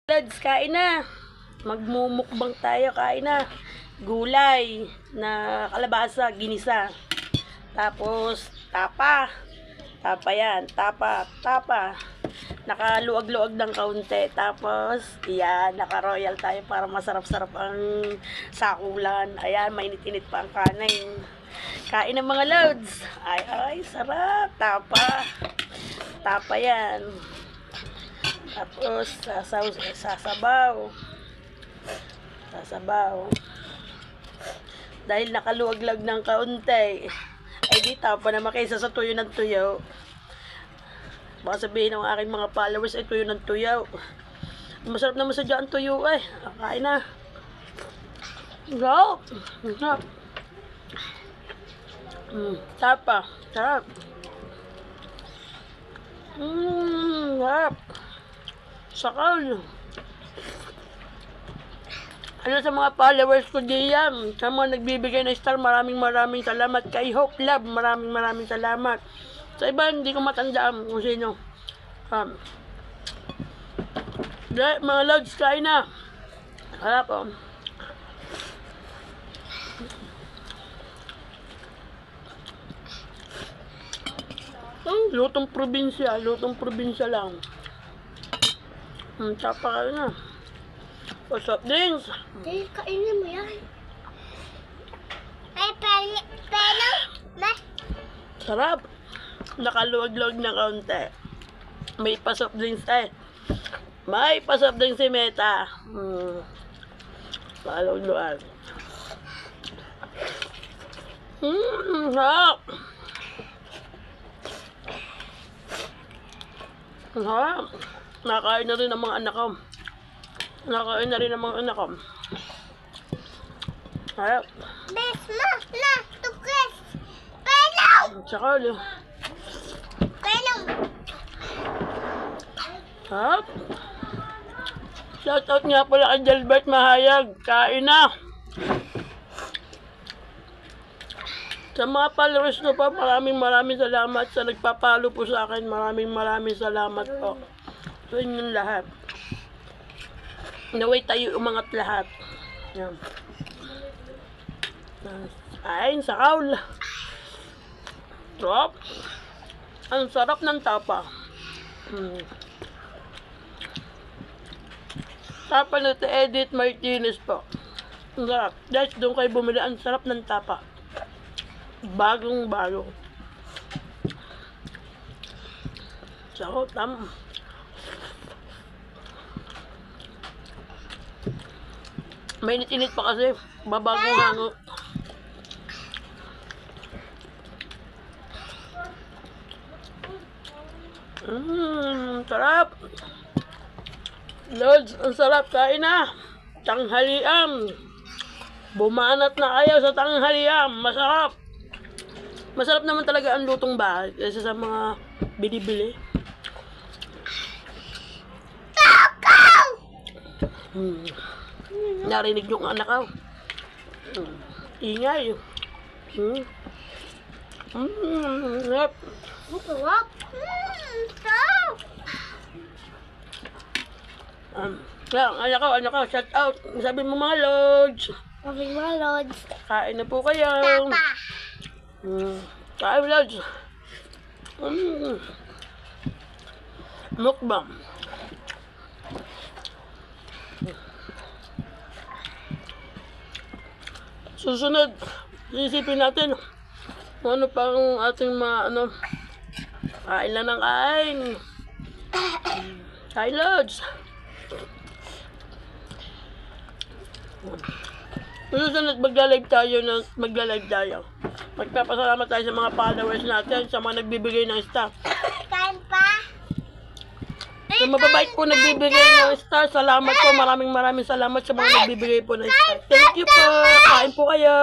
Lods, kain na. Magmumukbang tayo, kain na. Gulay na kalabasa, ginisa. Tapos, tapa. Tapa yan, tapa. Nakaluwag-luwag ng kaunti. Tapos, yan, naka-royal tayo para masarap-sarap ang sakulan. Ayan, mainit-init pa ang kanin. Kain ng mga lods. Ay, sarap. Tapa. Tapa yan. Tapos, sasabaw. Dahil nakaluwag-lag ng kaunti. Ay, di tapa naman kaysa sa tuyo ng tuyo. Baka sabihin ng aking mga followers ay tuyo ng tuyo. Masarap naman sa dyan tuyo eh. Kain na. Go! Sarap. Tapa. Sarap. Sarap. Sakal. Ano sa mga followers ko diyan, sa mga nagbibigay ng star, maraming salamat. Kay Hope Love, maraming salamat. Sa iba, hindi ko matandaan kung sino. Mga lods, kain na. Harap oh. Lutong probinsya lang. Tapa ka na. O soft drinks. Hindi, kainin mo yan. Ay, pero, Sarap. Nakaluwag-luwag na kaunti. May pa soft drinks eh. May pa soft drinks si Meta. Nakaluwag-luwag. Sarap. Sarap. Nakain na rin ang mga anak ko. Harap. tukis. Pelong! Tsaka ulit. Pelong! Harap. Shoutout nga pala kay Delbert Mahayag. Kain na. Sa mga followers ko pa, maraming salamat sa nagpapalo po sa akin. Maraming salamat po. So, inyong lahat. Naway tayo umangat lahat. Yan. Ay, sakaw. Sarap. Ang sarap ng tapa. Tapa na ito, Edith Martinez po. Ang sarap. Guys, doon kayo bumili. Ang sarap ng tapa. Bagong-bago. So, mainit-init pa kasi. Babagong hango. Sarap. Lods, ang sarap. Kain na. Tanghalian. Bumanat na kayo sa tanghalian. Masarap. Masarap naman talaga ang lutong bahay kaysa sa mga binibili. Narinig yung anak ko. Ingay. Sarap. Sarap. Anak ko, shout out. Sabi mo mga lods. Sabi mo, Lods. Kain na po kayo. Tapa. Kain lods. Mukbang. Susunod, isipin natin ano pang ating kain lang ng kain. Kain lods. Susunod, magla-live tayo. Magpapasalamat tayo sa mga followers natin, sa mga nagbibigay ng star. Kain pa. Sa mababait po nagbibigay ng star, salamat po. Maraming salamat sa mga nagbibigay po ng star. Thank you po. Kain po kayo.